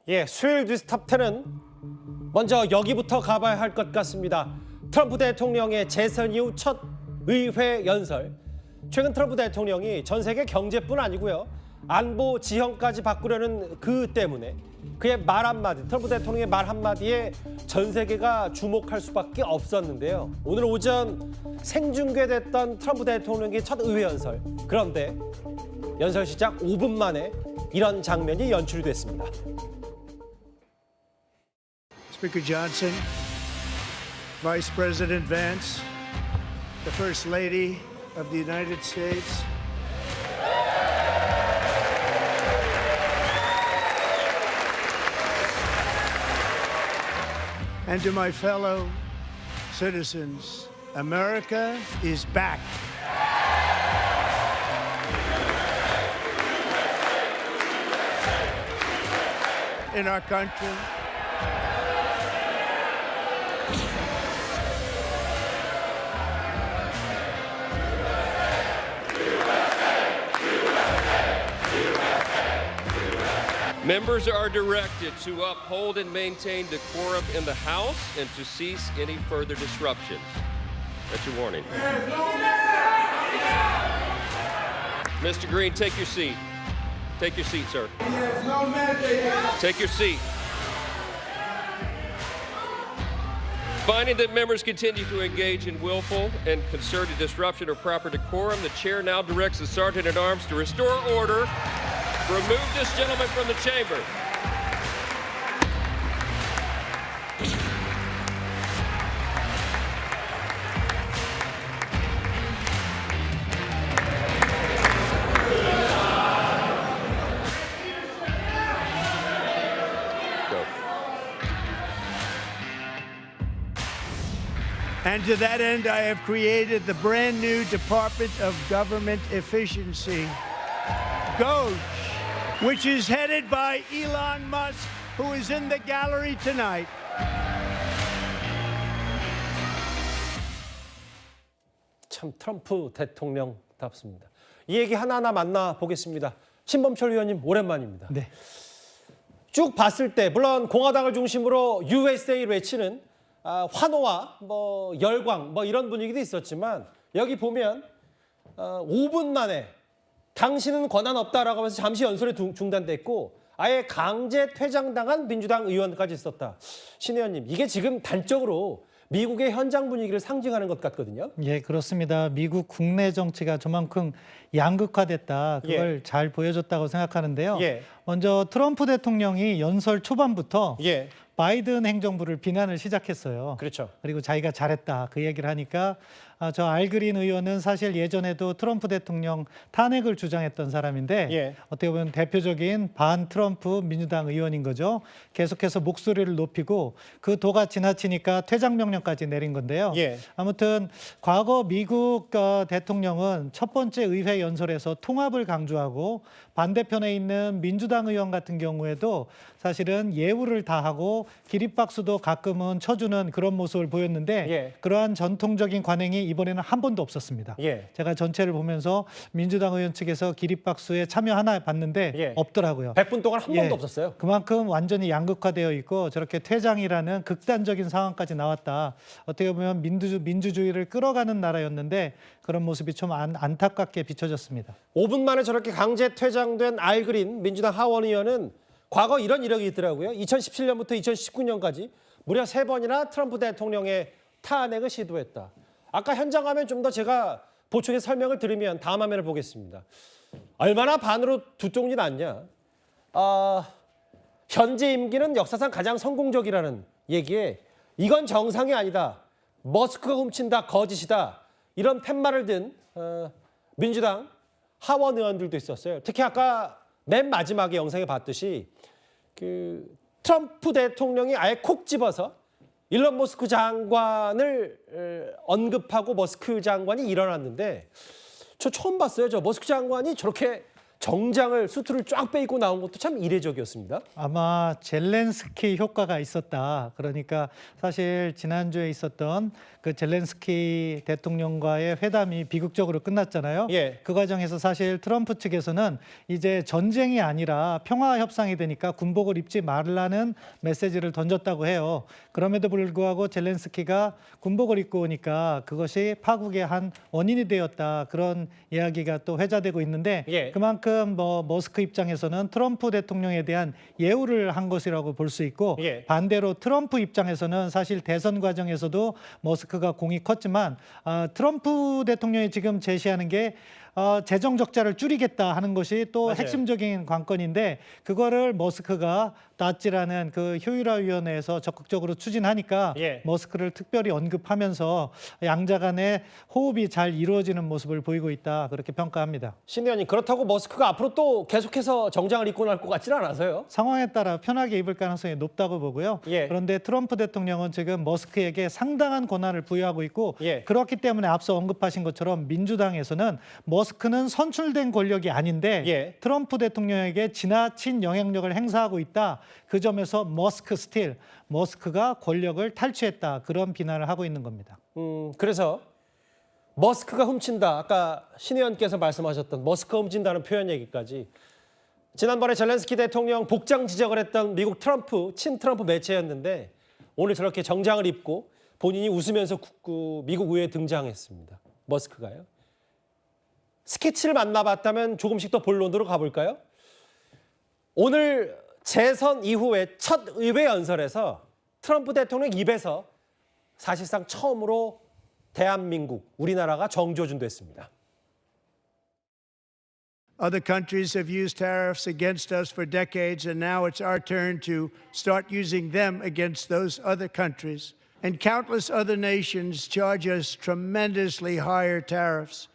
예, 수요일 뉴스 탑10은 먼저 여기부터 가봐야 할 것 같습니다. 트럼프 대통령의 재선 이후 첫 의회 연설. 최근 트럼프 대통령이 전 세계 경제뿐 아니고요. 안보 지형까지 바꾸려는 그 때문에 그의 말 한마디, 트럼프 대통령의 말 한마디에 전 세계가 주목할 수밖에 없었는데요. 오늘 오전 생중계됐던 트럼프 대통령의 첫 의회 연설. 그런데 연설 시작 5분 만에 이런 장면이 연출이 됐습니다. Speaker Johnson, Vice President Vance, the First Lady of the United States. And to my fellow citizens, America is back. In our country. Members are directed to uphold and maintain decorum in the House and to cease any further disruptions. That's your warning. Mr. Green, take your seat. Take your seat, sir. Take your seat. Finding that members continue to engage in willful and concerted disruption of proper decorum, the chair now directs the Sergeant-at-Arms to restore order. Remove this gentleman from the chamber. Go. And to that end, I have created the brand new Department of Government Efficiency, DOGE, which is headed by Elon Musk, who is in the gallery tonight. 참 트럼프 대통령답습니다. 이 얘기 하나하나 만나보겠습니다. 신범철 의원님 오랜만입니다. 네. 쭉 봤을 때 물론 공화당을 중심으로 USA를 외치는 환호와 열광 이런 분위기도 있었지만 여기 보면 5분 만에 당신은 권한 없다라고 하면서 잠시 연설이 중단됐고 아예 강제 퇴장당한 민주당 의원까지 있었다. 신 의원님, 이게 지금 단적으로 미국의 현장 분위기를 상징하는 것 같거든요. 예, 그렇습니다. 미국 국내 정치가 저만큼 양극화됐다. 그걸 예. 잘 보여줬다고 생각하는데요. 예. 먼저 트럼프 대통령이 연설 초반부터 예, 바이든 행정부를 비난을 시작했어요. 그렇죠. 그리고 자기가 잘했다 그 얘기를 하니까 저 알그린 의원은 사실 예전에도 트럼프 대통령 탄핵을 주장했던 사람인데 예. 어떻게 보면 대표적인 반 트럼프 민주당 의원인 거죠. 계속해서 목소리를 높이고 그 도가 지나치니까 퇴장 명령까지 내린 건데요. 예. 아무튼 과거 미국 대통령은 첫 번째 의회 연설에서 통합을 강조하고 반대편에 있는 민주당 의원 같은 경우에도 사실은 예우를 다하고 기립박수도 가끔은 쳐주는 그런 모습을 보였는데 예. 그러한 전통적인 관행이 이번에는 한 번도 없었습니다. 예. 제가 전체를 보면서 민주당 의원 측에서 기립박수에 참여 하나 봤는데 예. 없더라고요. 100분 동안 한 예. 번도 없었어요. 그만큼 완전히 양극화되어 있고 저렇게 퇴장이라는 극단적인 상황까지 나왔다. 어떻게 보면 민주주의를 끌어가는 나라였는데 그런 모습이 좀 안타깝게 비춰졌습니다. 5분 만에 저렇게 강제 퇴장된 알그린 민주당 하원 의원은 과거 이런 이력이 있더라고요. 2017년부터 2019년까지 무려 3번이나 트럼프 대통령의 탄핵을 시도했다. 아까 현장 화면 좀 더 제가 보충해서 설명을 드리면 다음 화면을 보겠습니다. 얼마나 반으로 두 쪽이 났냐. 현재 임기는 역사상 가장 성공적이라는 얘기에 이건 정상이 아니다. 머스크가 훔친다. 거짓이다. 이런 팻말을 든 민주당 하원 의원들도 있었어요. 특히 아까 맨 마지막에 영상에 봤듯이 그 트럼프 대통령이 아예 콕 집어서 일론 머스크 장관을 언급하고 머스크 장관이 일어났는데 저 처음 봤어요. 저 머스크 장관이 저렇게 정장을 수트를 쫙 빼입고 나온 것도 참 이례적이었습니다. 아마 젤렌스키 효과가 있었다. 그러니까 사실 지난주에 있었던 그 젤렌스키 대통령과의 회담이 비극적으로 끝났잖아요. 예. 그 과정에서 사실 트럼프 측에서는 이제 전쟁이 아니라 평화 협상이 되니까 군복을 입지 말라는 메시지를 던졌다고 해요. 그럼에도 불구하고 젤렌스키가 군복을 입고 오니까 그것이 파국의 한 원인이 되었다. 그런 이야기가 또 회자되고 있는데 예. 그만큼 머스크 입장에서는 트럼프 대통령에 대한 예우를 한 것이라고 볼 수 있고 예. 반대로 트럼프 입장에서는 사실 대선 과정에서도 머스크가 공이 컸지만 트럼프 대통령이 지금 제시하는 게 재정 적자를 줄이겠다 하는 것이 또 맞아요. 핵심적인 관건인데 그거를 머스크가 다찌라는 그 효율화위원회에서 적극적으로 추진하니까 예. 머스크를 특별히 언급하면서 양자 간의 호흡이 잘 이루어지는 모습을 보이고 있다 그렇게 평가합니다. 신 의원님, 그렇다고 머스크가 앞으로 또 계속해서 정장을 입고 날 것 같지는 않아서요. 상황에 따라 편하게 입을 가능성이 높다고 보고요. 예. 그런데 트럼프 대통령은 지금 머스크에게 상당한 권한을 부여하고 있고 예. 그렇기 때문에 앞서 언급하신 것처럼 민주당에서는 머스크는 선출된 권력이 아닌데 예. 트럼프 대통령에게 지나친 영향력을 행사하고 있다. 그 점에서 머스크 스틸, 머스크가 권력을 탈취했다. 그런 비난을 하고 있는 겁니다. 그래서 머스크가 훔친다. 아까 신 의원께서 말씀하셨던 머스크가 훔친다는 표현 얘기까지 지난번에 젤렌스키 대통령 복장 지적을 했던 미국 트럼프, 친 트럼프 매체였는데 오늘 저렇게 정장을 입고 본인이 웃으면서 미국 의회에 등장했습니다. 머스크가요. 스케치를 만나봤다면 조금씩 더 본론으로 가볼까요? 오늘 재선 이후에 첫 의회 연설에서 트럼프 대통령 입에서 사실상 처음으로 대한민국, 우리나라가 정조준됐습니다. Other countries have used tariffs against us for decades, and now it's our turn to start using them against those other countries. And countless other nations charge us tremendously higher tariffs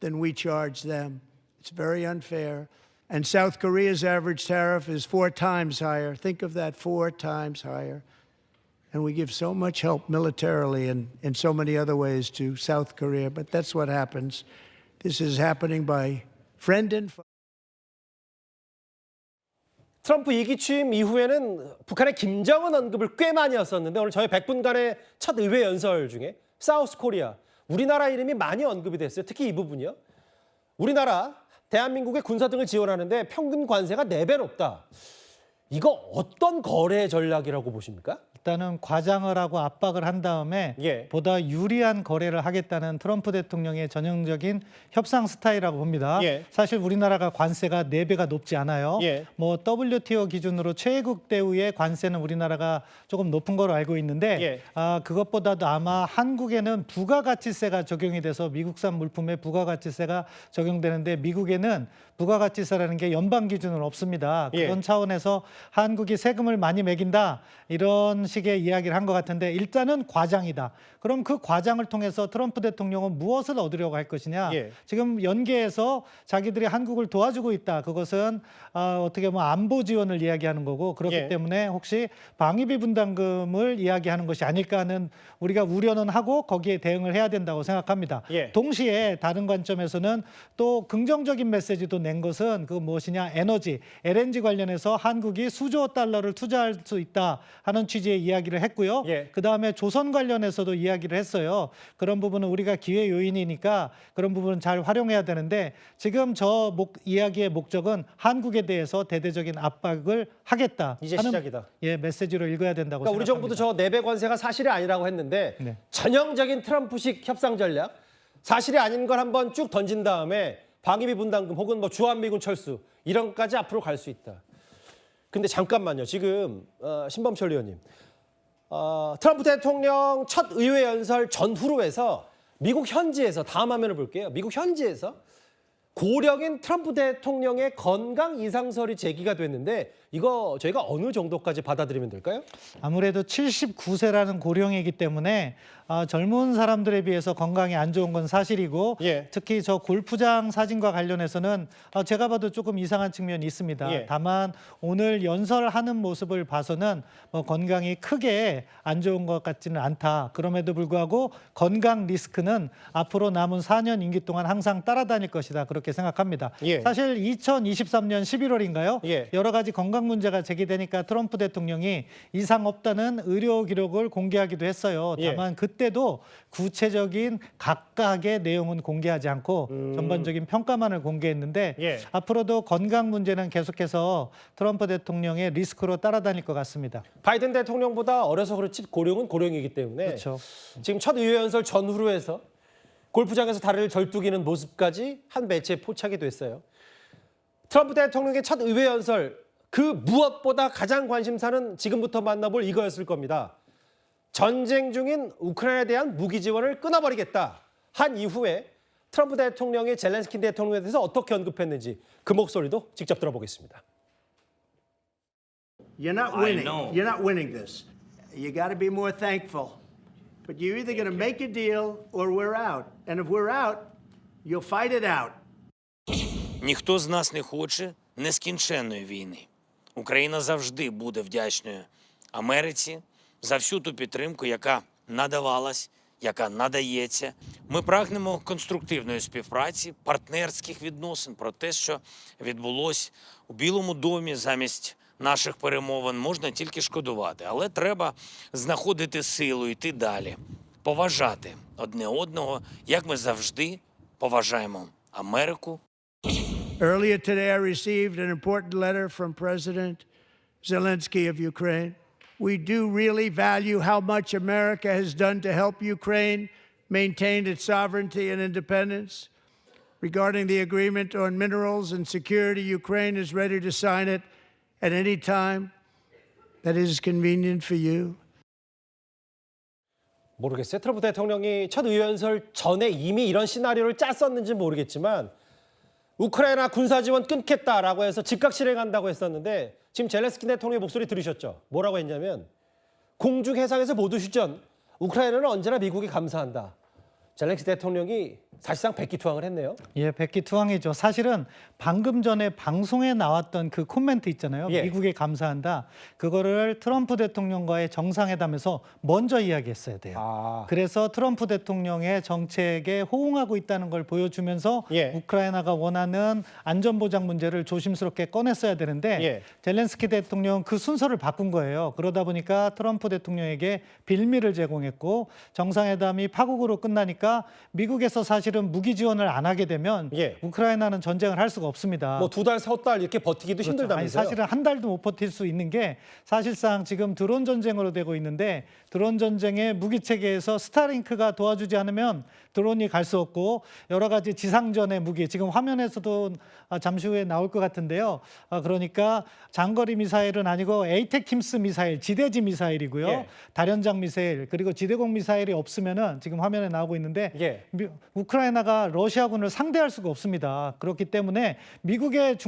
than we charge them. It's very unfair. And South Korea's average tariff is 4 times higher. Think of that, 4 times higher. And we give so much help militarily and in so many other ways to South Korea, but that's what happens. This is happening by friend and foe. 트럼프 2기 취임 이후에는 북한의 김정은 언급을 꽤 많이 했었는데 오늘 저희 100분간의 첫 의회 연설 중에 사우스 코리아, 우리나라 이름이 많이 언급이 됐어요. 특히 이 부분이요. 우리나라, 대한민국의 군사 등을 지원하는데 평균 관세가 4배 높다. 이거 어떤 거래 전략이라고 보십니까? 일단은 과장을 하고 압박을 한 다음에 예. 보다 유리한 거래를 하겠다는 트럼프 대통령의 전형적인 협상 스타일이라고 봅니다. 예. 사실 우리나라가 관세가 4배가 높지 않아요. 예. 뭐 WTO 기준으로 최애국 대우의 관세는 우리나라가 조금 높은 걸로 알고 있는데 예. 그것보다도 아마 한국에는 부가가치세가 적용이 돼서 미국산 물품에 부가가치세가 적용되는데 미국에는 부가가치세라는 게 연방 기준은 없습니다. 그런 예. 차원에서 한국이 세금을 많이 매긴다 이런 식의 이야기를 한 것 같은데 일단은 과장이다. 그럼 그 과장을 통해서 트럼프 대통령은 무엇을 얻으려고 할 것이냐. 예. 지금 연계해서 자기들이 한국을 도와주고 있다. 그것은 어떻게 보면 안보 지원을 이야기하는 거고 그렇기 예. 때문에 혹시 방위비 분담금을 이야기하는 것이 아닐까 하는 우리가 우려는 하고 거기에 대응을 해야 된다고 생각합니다. 예. 동시에 다른 관점에서는 또 긍정적인 메시지도 낸 것은 그 무엇이냐 에너지, LNG 관련해서 한국이 수조 달러를 투자할 수 있다 하는 취지의 이야기를 했고요. 예. 그다음에 조선 관련해서도 이야기를 했어요. 그런 부분은 우리가 기회 요인이니까 그런 부분은 잘 활용해야 되는데 지금 이야기의 목적은 한국에 대해서 대대적인 압박을 하겠다 이제 하는 시작이다. 메시지로 읽어야 된다고 그러니까 우리 생각합니다. 정부도 저 4배 관세가 사실이 아니라고 했는데 네. 전형적인 트럼프식 협상 전략, 사실이 아닌 걸 한번 쭉 던진 다음에 방위비 분담금 혹은 뭐 주한미군 철수 이런 것까지 앞으로 갈 수 있다. 근데 잠깐만요. 지금 신범철 의원님, 트럼프 대통령 첫 의회 연설 전후로 해서 미국 현지에서 다음 화면을 볼게요. 미국 현지에서 고령인 트럼프 대통령의 건강 이상설이 제기가 됐는데 이거 저희가 어느 정도까지 받아들이면 될까요? 아무래도 79세라는 고령이기 때문에 젊은 사람들에 비해서 건강이 안 좋은 건 사실이고 예. 특히 저 골프장 사진과 관련해서는 제가 봐도 조금 이상한 측면이 있습니다. 예. 다만 오늘 연설하는 모습을 봐서는 뭐 건강이 크게 안 좋은 것 같지는 않다. 그럼에도 불구하고 건강 리스크는 앞으로 남은 4년 임기 동안 항상 따라다닐 것이다. 그렇게 생각합니다. 예. 사실 2023년 11월인가요? 예. 여러 가지 건강 문제가 제기되니까 트럼프 대통령이 이상 없다는 의료 기록을 공개하기도 했어요. 예. 다만 그때도 구체적인 각각의 내용은 공개하지 않고 전반적인 평가만을 공개했는데 예. 앞으로도 건강 문제는 계속해서 트럼프 대통령의 리스크로 따라다닐 것 같습니다. 바이든 대통령보다 어려서 그렇지 고령은 고령이기 때문에 그렇죠. 지금 첫 의회 연설 전후로 해서 골프장에서 다리를 절뚝이는 모습까지 한 매체에 포착이 됐어요. 트럼프 대통령의 첫 의회 연설 그 무엇보다 가장 관심사는 지금부터 만나볼 이거였을 겁니다. 전쟁 중인 우크라이나에 대한 무기 지원을 끊어버리겠다 한 이후에 트럼프 대통령이 젤렌스키 대통령에 대해서 어떻게 언급했는지 그 목소리도 직접 들어보겠습니다. You're not winning. You're not winning this. You got to be more thankful. But you're either going to make a deal or we're out. And if we're out, you'll fight it out. Ніхто з нас не хоче нескінченної війни. Україна завжди буде вдячною Америці за всю ту підтримку, яка надавалась, яка надається. Ми прагнемо конструктивної співпраці, партнерських відносин. Про те, що відбулось у Білому домі замість наших перемовин, можна тільки шкодувати. Але треба знаходити силу, йти далі, поважати одне одного, як ми завжди поважаємо Америку. Earlier today, I received an important letter from President Zelensky of Ukraine. We do really value how much America has done to help Ukraine maintain its sovereignty and independence. Regarding the agreement on minerals and security, Ukraine is ready to sign it at any time that is convenient for you. 모르겠어요. 트럼프 대통령이 첫 의회 연설 전에 이미 이런 시나리오를 짰었는지 모르겠지만 우크라이나 군사 지원 끊겠다라고 해서 즉각 실행한다고 했었는데 지금 젤렌스키 대통령의 목소리 들으셨죠? 뭐라고 했냐면 공중 해상에서 모두 휴전, 우크라이나는 언제나 미국이 감사한다. 젤렌스키 대통령이 사실상 백기투항을 했네요. 예, 백기투항이죠. 사실은 방금 전에 방송에 나왔던 그 코멘트 있잖아요. 예. 미국에 감사한다. 그거를 트럼프 대통령과의 정상회담에서 먼저 이야기했어야 돼요. 그래서 트럼프 대통령의 정책에 호응하고 있다는 걸 보여주면서 예. 우크라이나가 원하는 안전보장 문제를 조심스럽게 꺼냈어야 되는데 예. 젤렌스키 대통령은 그 순서를 바꾼 거예요. 그러다 보니까 트럼프 대통령에게 빌미를 제공했고 정상회담이 파국으로 끝나니까 미국에서 사실은 무기 지원을 안 하게 되면 예. 우크라이나는 전쟁을 할 수가 없습니다. 뭐 2달, 3달 이렇게 버티기도 그렇죠. 힘들다면서요. 아니, 사실은 한 달도 못 버틸 수 있는 게 사실상 지금 드론 전쟁으로 되고 있는데 드론 전쟁의 무기 체계에서 스타링크가 도와주지 않으면 드론이 갈 수 없고 여러 가지 지상전의 무기 지금 화면에서도 잠시 후에 나올 것 같은데요. 그러니까 장거리 미사일은 아니고 에이테킴스 미사일, 지대지 미사일이고요. 예. 다련장 미사일 그리고 지대공 미사일이 없으면은 지금 화면에 나오고 있는데 예. 우크라이나가 러시아군을 상대할 수가 없습니다. 그렇기 때문에 미국의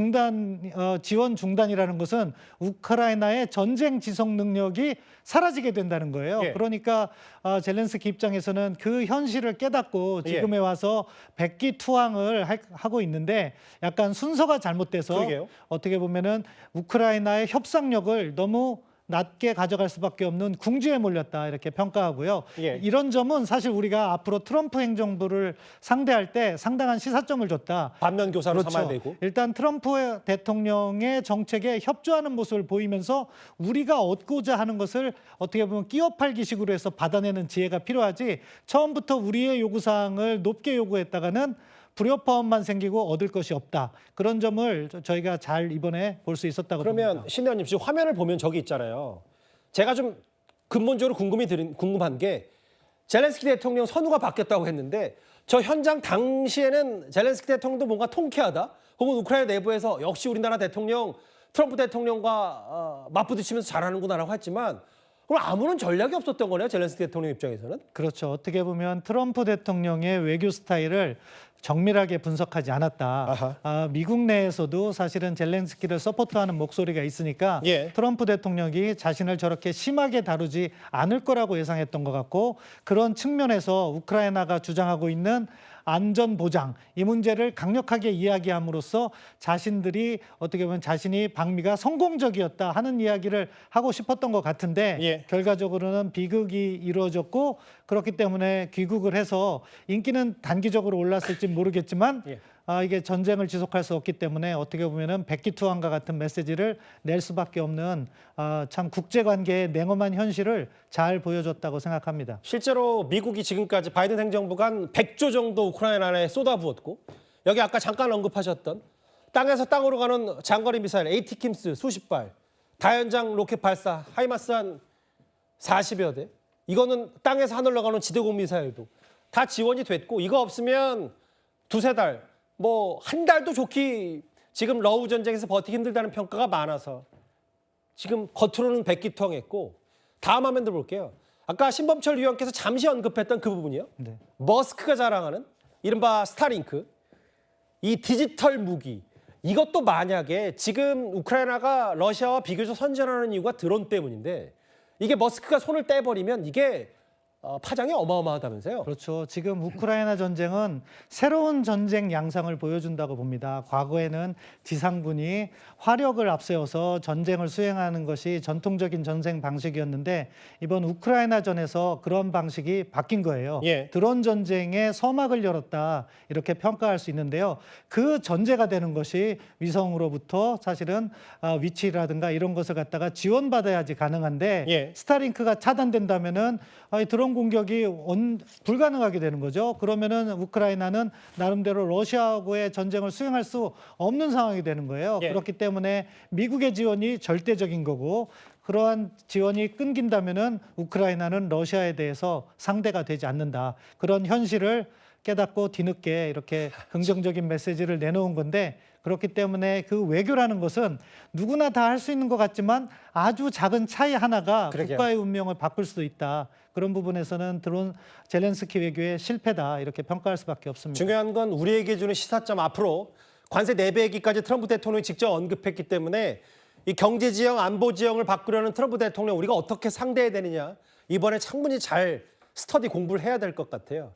지원 중단이라는 것은 우크라이나의 전쟁 지속 능력이 사라지게 된다는 거예요. 예. 그러니까 젤렌스키 입장에서는 그 현실을 깨닫고 지금에 와서 백기투항을 하고 있는데 약간 순서가 잘못돼서 그러게요. 어떻게 보면은 우크라이나의 협상력을 너무 낮게 가져갈 수밖에 없는 궁지에 몰렸다 이렇게 평가하고요. 예. 이런 점은 사실 우리가 앞으로 트럼프 행정부를 상대할 때 상당한 시사점을 줬다. 반면 교사로 그렇죠. 삼아야 되고. 일단 트럼프 대통령의 정책에 협조하는 모습을 보이면서 우리가 얻고자 하는 것을 어떻게 보면 끼어 팔기식으로 해서 받아내는 지혜가 필요하지 처음부터 우리의 요구사항을 높게 요구했다가는 불협화음만 생기고 얻을 것이 없다. 그런 점을 저희가 잘 이번에 볼 수 있었다고 그러면 봅니다. 신 의원님 지금 화면을 보면 저기 있잖아요. 제가 좀 근본적으로 궁금한 게 젤렌스키 대통령 선우가 바뀌었다고 했는데 저 현장 당시에는 젤렌스키 대통령도 뭔가 통쾌하다. 혹은 우크라이나 내부에서 역시 우리나라 대통령 트럼프 대통령과 맞부딪히면서 잘하는구나라고 했지만 그럼 아무런 전략이 없었던 거네요. 젤렌스키 대통령 입장에서는. 그렇죠. 어떻게 보면 트럼프 대통령의 외교 스타일을 정밀하게 분석하지 않았다. 아하. 미국 내에서도 사실은 젤렌스키를 서포트하는 목소리가 있으니까 예. 트럼프 대통령이 자신을 저렇게 심하게 다루지 않을 거라고 예상했던 것 같고, 그런 측면에서 우크라이나가 주장하고 있는 안전 보장, 이 문제를 강력하게 이야기함으로써 자신들이 어떻게 보면 자신이 방미가 성공적이었다 하는 이야기를 하고 싶었던 것 같은데 예. 결과적으로는 비극이 이루어졌고, 그렇기 때문에 귀국을 해서 인기는 단기적으로 올랐을지 모르겠지만 예. 이게 전쟁을 지속할 수 없기 때문에 어떻게 보면은 백기투항과 같은 메시지를 낼 수밖에 없는 참 국제관계의 냉엄한 현실을 잘 보여줬다고 생각합니다. 실제로 미국이 지금까지 바이든 행정부가 한 100조 정도 우크라이나에 쏟아부었고, 여기 아까 잠깐 언급하셨던 땅에서 땅으로 가는 장거리 미사일 AT킴스 수십 발, 다연장 로켓 발사 하이마스 한 40여 대, 이거는 땅에서 하늘로 가는 지대공 미사일도 다 지원이 됐고, 이거 없으면 두세 달, 뭐 한 달도 좋기 지금 러우 전쟁에서 버티기 힘들다는 평가가 많아서 지금 겉으로는 백기투항했고, 다음 화면 들어볼게요. 아까 신범철 위원께서 잠시 언급했던 그 부분이요. 네. 머스크가 자랑하는 이른바 스타링크, 이 디지털 무기, 이것도 만약에 지금 우크라이나가 러시아와 비교적 선전하는 이유가 드론 때문인데, 이게 머스크가 손을 떼버리면 이게 파장이 어마어마하다면서요. 그렇죠. 지금 우크라이나 전쟁은 새로운 전쟁 양상을 보여준다고 봅니다. 과거에는 지상군이 화력을 앞세워서 전쟁을 수행하는 것이 전통적인 전쟁 방식이었는데, 이번 우크라이나전에서 그런 방식이 바뀐 거예요. 예. 드론 전쟁의 서막을 열었다, 이렇게 평가할 수 있는데요. 그 전제가 되는 것이 위성으로부터 사실은 위치라든가 이런 것을 갖다가 지원받아야지 가능한데, 예. 스타링크가 차단된다면은 이 드론 공격이 불가능하게 되는 거죠. 그러면은 우크라이나는 나름대로 러시아하고의 전쟁을 수행할 수 없는 상황이 되는 거예요. 예. 그렇기 때문에 미국의 지원이 절대적인 거고, 그러한 지원이 끊긴다면은 우크라이나는 러시아에 대해서 상대가 되지 않는다. 그런 현실을 깨닫고 뒤늦게 이렇게 긍정적인 메시지를 내놓은 건데, 그렇기 때문에 그 외교라는 것은 누구나 다 할 수 있는 것 같지만 아주 작은 차이 하나가 그러게요. 국가의 운명을 바꿀 수도 있다. 그런 부분에서는 드론 젤렌스키 외교의 실패다, 이렇게 평가할 수밖에 없습니다. 중요한 건 우리에게 주는 시사점, 앞으로 관세 4배 얘기까지 트럼프 대통령이 직접 언급했기 때문에 이 경제 지형, 안보 지형을 바꾸려는 트럼프 대통령, 우리가 어떻게 상대해야 되느냐, 이번에 충분히 잘 스터디 공부를 해야 될 것 같아요.